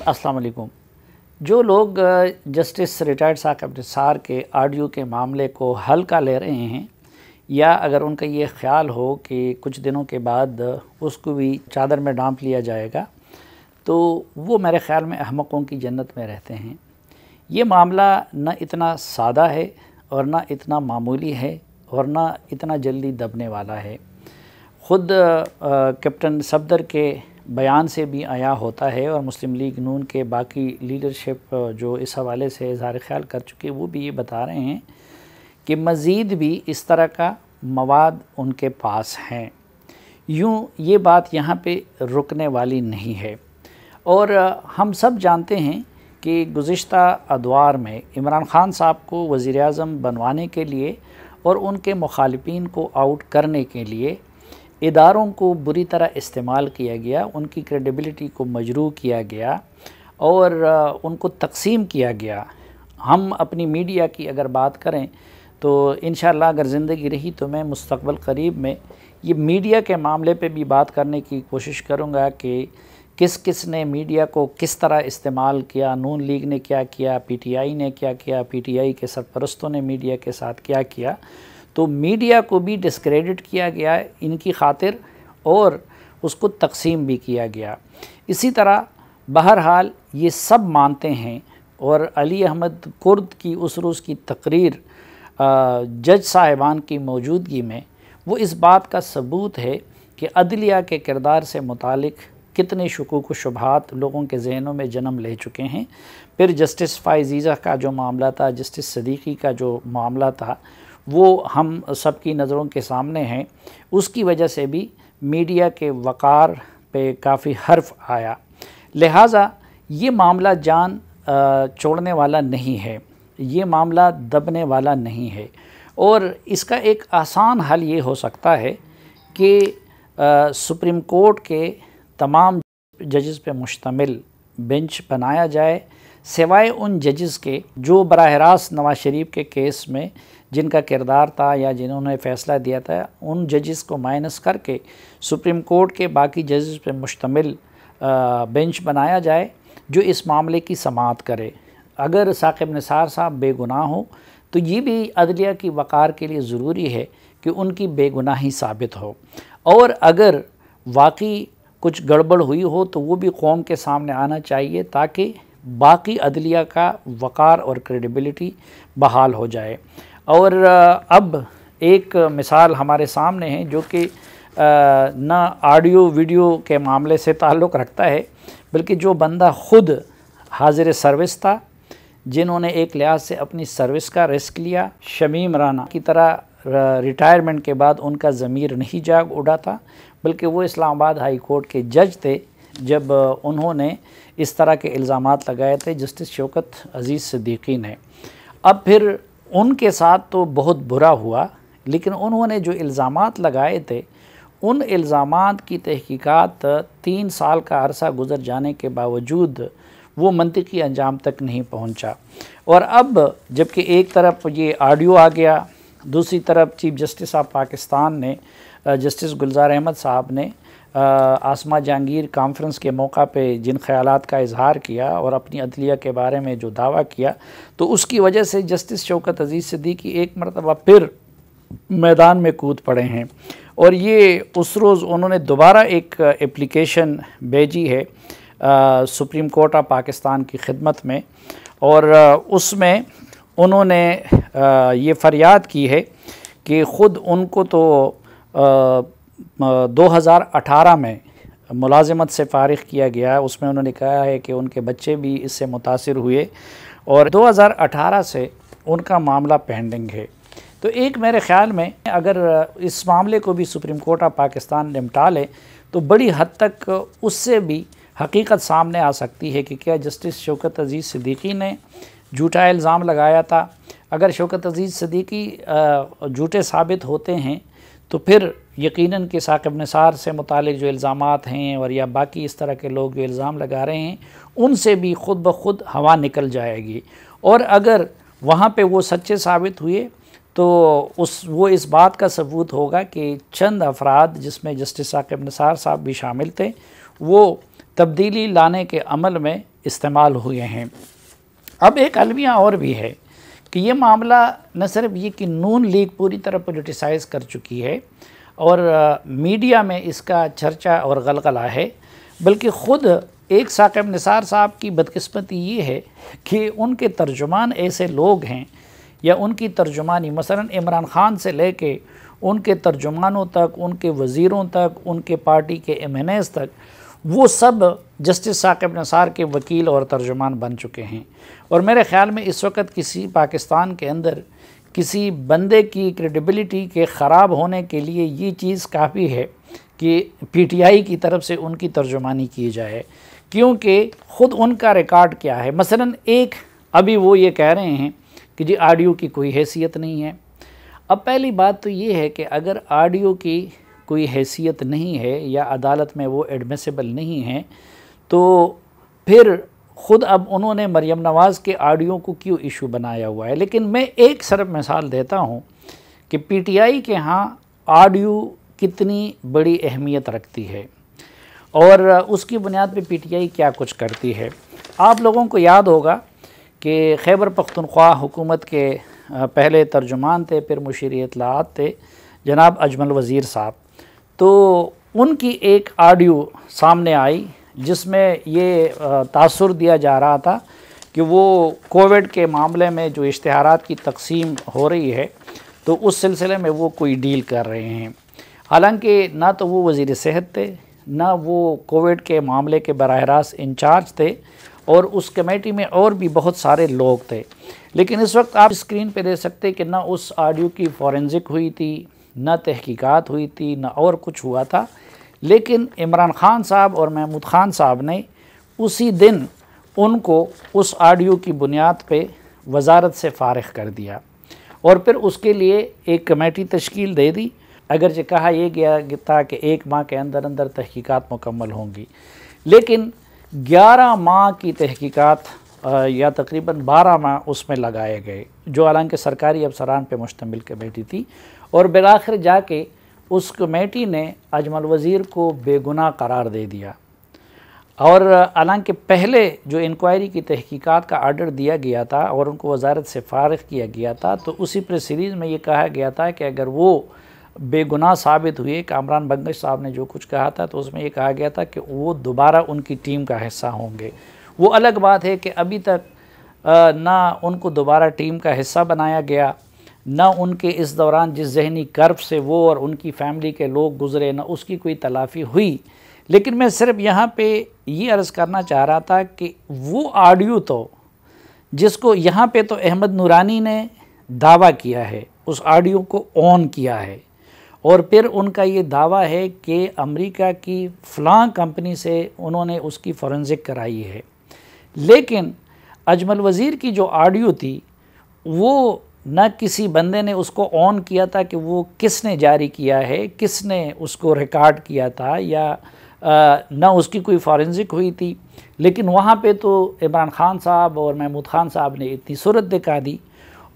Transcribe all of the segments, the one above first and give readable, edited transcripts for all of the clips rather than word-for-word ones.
अस्सलाम वालेकुम। जो लोग जस्टिस रिटायर्ड साकिब निसार के ऑडियो के मामले को हल्का ले रहे हैं या अगर उनका ये ख्याल हो कि कुछ दिनों के बाद उसको भी चादर में ढांप लिया जाएगा, तो वो मेरे ख़्याल में अहमकों की जन्नत में रहते हैं। ये मामला न इतना सादा है और न इतना मामूली है और न इतना जल्दी दबने वाला है। ख़ुद कैप्टन सफदर के बयान से भी आया होता है और मुस्लिम लीग नून के बाकी लीडरशिप जो इस हवाले से इज़हार ख्याल कर चुके वो भी ये बता रहे हैं कि मज़ीद भी इस तरह का मवाद उनके पास हैं। यूँ ये बात यहाँ पे रुकने वाली नहीं है और हम सब जानते हैं कि गुज़िश्ता अदवार में इमरान ख़ान साहब को वज़ीर-ए-आज़म बनवाने के लिए और उनके मुखालिफिन को आउट करने के लिए इदारों को बुरी तरह इस्तेमाल किया गया, उनकी क्रेडिबिलिटी को मजरूह किया गया और उनको तकसीम किया गया। हम अपनी मीडिया की अगर बात करें तो इंशाअल्लाह अगर ज़िंदगी रही तो मैं मुस्तक़बिल करीब में ये मीडिया के मामले पे भी बात करने की कोशिश करूँगा कि किस किस ने मीडिया को किस तरह इस्तेमाल किया, नून लीग ने क्या किया, पीटीआई ने क्या किया, पीटीआई के सरपरस्तों ने मीडिया के साथ क्या किया। तो मीडिया को भी डिस्क्रेडिट किया गया इनकी खातिर और उसको तकसीम भी किया गया। इसी तरह बहरहाल ये सब मानते हैं और अली अहमद कुर्द की उस रोज़ की तकरीर जज साहिबान की मौजूदगी में वो इस बात का सबूत है कि अदलिया के किरदार से मुतालिक कितने शुकूक व शुबहात लोगों के जहनों में जन्म ले चुके हैं। फिर जस्टिस फ़ाइज़ का जो मामला था, जस्टिस सदीक़ी का जो मामला था, वो हम सब की नज़रों के सामने हैं। उसकी वजह से भी मीडिया के वक़ार पे काफ़ी हर्फ आया। लिहाजा ये मामला जान छोड़ने वाला नहीं है, ये मामला दबने वाला नहीं है और इसका एक आसान हल ये हो सकता है कि सुप्रीम कोर्ट के तमाम जजेस पे मुश्तमिल बेंच बनाया जाए, सिवाय उन जजेस के जो बराह रास्त नवाज शरीफ के केस में जिनका किरदार था या जिन्होंने फ़ैसला दिया था, उन जजेस को माइनस करके सुप्रीम कोर्ट के बाकी जजेस पे मुश्तमिल बेंच बनाया जाए जो इस मामले की समाअत करे। अगर साकिब निसार साहब बेगुनाह हो तो ये भी अदलिया की वक़ार के लिए ज़रूरी है कि उनकी बेगुनाही साबित हो और अगर वाकई कुछ गड़बड़ हुई हो तो वो भी कौम के सामने आना चाहिए ताकि बाकी अदलिया का वक़ार और क्रेडिबिलिटी बहाल हो जाए। और अब एक मिसाल हमारे सामने है जो कि ना ऑडियो वीडियो के मामले से ताल्लुक़ रखता है, बल्कि जो बंदा ख़ुद हाजिर सर्विस था, जिन्होंने एक लिहाज से अपनी सर्विस का रिस्क लिया, शमीम राना की तरह रिटायरमेंट के बाद उनका ज़मीर नहीं जाग उड़ा था, बल्कि वो इस्लामाबाद हाई कोर्ट के जज थे जब उन्होंने इस तरह के इल्ज़ामात लगाए थे जस्टिस शौकत अज़ीज़ सिद्दीकी ने। अब फिर उनके साथ तो बहुत बुरा हुआ, लेकिन उन्होंने जो इल्ज़ामात लगाए थे उन इल्ज़ामात की तहकीकात 3 साल का अरसा गुज़र जाने के बावजूद वो मंतिकी अंजाम तक नहीं पहुंचा। और अब जबकि एक तरफ ये ऑडियो आ गया, दूसरी तरफ चीफ जस्टिस ऑफ पाकिस्तान ने जस्टिस गुलजार अहमद साहब ने आसमा जहांगीर कॉन्फ्रेंस के मौका पे जिन ख़यालात का इजहार किया और अपनी अदलिया के बारे में जो दावा किया, तो उसकी वजह से जस्टिस शौकत अज़ीज़ सिद्दीकी एक मरतबा फिर मैदान में कूद पड़े हैं और ये उस रोज़ उन्होंने दोबारा एक एप्लीकेशन भेजी है सुप्रीम कोर्ट ऑफ पाकिस्तान की खिदमत में और उसमें उन्होंने ये फ़रियाद की है कि ख़ुद उनको तो 2018 में मुलाज़मत से फ़ारिग़ किया गया। उसमें उन्होंने कहा है कि उनके बच्चे भी इससे मुतासिर हुए और 2018 से उनका मामला पेंडिंग है। तो एक मेरे ख़्याल में अगर इस मामले को भी सुप्रीम कोर्ट ऑफ पाकिस्तान निपटा ले तो बड़ी हद तक उससे भी हकीकत सामने आ सकती है कि क्या जस्टिस शौकत अज़ीज़ सिद्दीकी ने झूठा इल्ज़ाम लगाया था। अगर शौकत अज़ीज़ सिद्दीकी झूठे साबित होते हैं तो फिर यकीनन कि साकिब निसार से मुतालिक जो इल्ज़ामात हैं और या बाकी इस तरह के लोग जो इल्ज़ाम लगा रहे हैं उनसे भी ख़ुद ब खुद हवा निकल जाएगी। और अगर वहाँ पे वो सच्चे साबित हुए तो वो इस बात का सबूत होगा कि चंद अफराद जिसमें जस्टिस साकिब निसार साहब भी शामिल थे वो तब्दीली लाने के अमल में इस्तेमाल हुए हैं। अब एक अलमिया और भी है कि ये मामला न सिर्फ ये कि नून लीग पूरी तरह पोलिटिसाइज़ कर चुकी है और मीडिया में इसका चर्चा और गलगला है, बल्कि ख़ुद एक साकिब निसार साहब की बदकिस्मती ये है कि उनके तर्जुमान ऐसे लोग हैं या उनकी तर्जुमानी मसलन इमरान ख़ान से लेके उनके तर्जुमानों तक, उनके वज़ीरों तक, उनके पार्टी के MNAs तक, वो सब जस्टिस साकिब निसार के वकील और तर्जुमान बन चुके हैं। और मेरे ख़्याल में इस वक्त किसी पाकिस्तान के अंदर किसी बंदे की क्रेडिबिलिटी के ख़राब होने के लिए ये चीज़ काफ़ी है कि PTI की तरफ से उनकी तर्जुमानी की जाए, क्योंकि ख़ुद उनका रिकॉर्ड क्या है। मसलन एक अभी वो ये कह रहे हैं कि जी ऑडियो की कोई हैसियत नहीं है। अब पहली बात तो ये है कि अगर ऑडियो की कोई हैसियत नहीं है या अदालत में वो एडमिसिबल नहीं है, तो फिर ख़ुद अब उन्होंने मरियम नवाज़ के ऑडियो को क्यों इशू बनाया हुआ है। लेकिन मैं एक सिर्फ मिसाल देता हूँ कि PTI के यहाँ ऑडियो कितनी बड़ी अहमियत रखती है और उसकी बुनियाद पे PTI क्या कुछ करती है। आप लोगों को याद होगा कि खैबर पख्तूनख्वा हुकूमत के पहले तर्जुमान थे, फिर मुशीर इत्तलाआत थे जनाब अजमल वज़ीर साहब। तो उनकी एक ऑडियो सामने आई जिसमें ये तासुर दिया जा रहा था कि वो कोविड के मामले में जो इश्तिहारात की तकसीम हो रही है तो उस सिलसिले में वो कोई डील कर रहे हैं। हालांकि ना तो वो वज़ीर सेहत थे, ना वो कोविड के मामले के बराह रास्त इंचार्ज थे और उस कमेटी में और भी बहुत सारे लोग थे। लेकिन इस वक्त आप स्क्रीन पे देख सकते कि ना उस ऑडियो की फॉरेंसिक हुई थी, ना तहकीकात हुई थी, ना और कुछ हुआ था। लेकिन इमरान ख़ान साहब और महमूद ख़ान साहब ने उसी दिन उनको उस ऑडियो की बुनियाद पे वजारत से फ़ारिग कर दिया और फिर उसके लिए एक कमेटी तश्कील दे दी। अगरचे कहा यह गया था कि 1 माह के अंदर अंदर तहकीकात मुकम्मल होंगी, लेकिन 11 माह की तहकीकात या तकरीबन 12 माह उसमें लगाए गए, जो हालांकि सरकारी अफसरान पे मुश्तमिल कमेटी थी। और बिलाखिर जाके उस कमेटी ने अजमल वज़ीर को बेगुनाह करार दे दिया। और हालांकि पहले जो इंक्वायरी की तहकीकात का आर्डर दिया गया था और उनको वजारत से फ़ारिग किया गया था, तो उसी प्रेस सीरीज़ में ये कहा गया था कि अगर वो बेगुनाह साबित हुए, कामरान बंगश साहब ने जो कुछ कहा था, तो उसमें ये कहा गया था कि वो दोबारा उनकी टीम का हिस्सा होंगे। वो अलग बात है कि अभी तक ना उनको दोबारा टीम का हिस्सा बनाया गया, ना उनके इस दौरान जिस जहनी कर्ब से वो और उनकी फ़ैमिली के लोग गुज़रे, ना उसकी कोई तलाफ़ी हुई। लेकिन मैं सिर्फ यहाँ पे ये अर्ज़ करना चाह रहा था कि वो ऑडियो तो जिसको यहाँ पे तो अहमद नूरानी ने दावा किया है, उस ऑडियो को ऑन किया है और फिर उनका ये दावा है कि अमेरिका की फ़लाँ कंपनी से उन्होंने उसकी फॉरेंसिक कराई है। लेकिन अजमल वज़ीर की जो ऑडियो थी वो न किसी बंदे ने उसको ऑन किया था कि वो किसने जारी किया है, किसने उसको रिकॉर्ड किया था, या न उसकी कोई फॉरेंसिक हुई थी। लेकिन वहाँ पे तो इमरान ख़ान साहब और महमूद ख़ान साहब ने इतनी सूरत दिखा दी।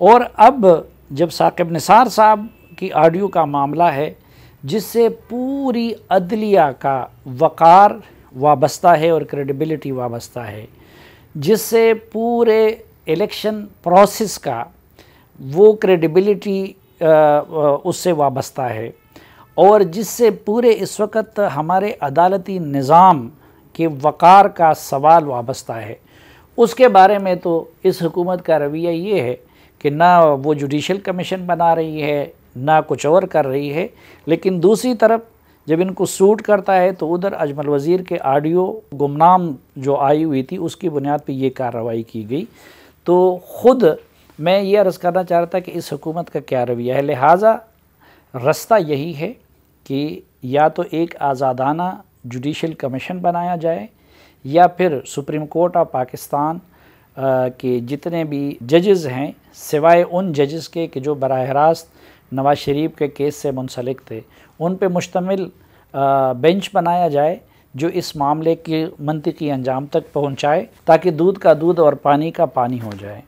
और अब जब साकिब निसार साहब की ऑडियो का मामला है जिससे पूरी अदलिया का वक़ार वाबस्ता है और क्रेडिबिलिटी वाबस्ता है, जिससे पूरे इलेक्शन प्रोसेस का वो क्रेडिबिलिटी उससे वाबस्ता है और जिससे पूरे इस वक्त हमारे अदालती निज़ाम के वक़ार का सवाल वाबस्ता है, उसके बारे में तो इस हुकूमत का रवैया ये है कि ना वो जुडिशल कमीशन बना रही है, ना कुछ और कर रही है। लेकिन दूसरी तरफ जब इनको सूट करता है तो उधर अजमल वज़ीर के ऑडियो गुमनाम जो आई हुई थी उसकी बुनियाद पर ये कार्रवाई की गई। तो ख़ुद मैं ये अर्ज़ करना चाह रहा था कि इस हुकूमत का क्या रवैया है। लिहाजा रास्ता यही है कि या तो एक आज़ादाना जुडिशल कमीशन बनाया जाए या फिर सुप्रीम कोर्ट ऑफ पाकिस्तान के जितने भी जजेस हैं, सिवाय उन जजेस के कि जो बराह रास्त नवाज़ शरीफ के केस से मुंसलिक थे, उन पे मुश्तमिल बेंच बनाया जाए जो इस मामले के मंतिकी अंजाम तक पहुँचाए ताकि दूध का दूध और पानी का पानी हो जाए।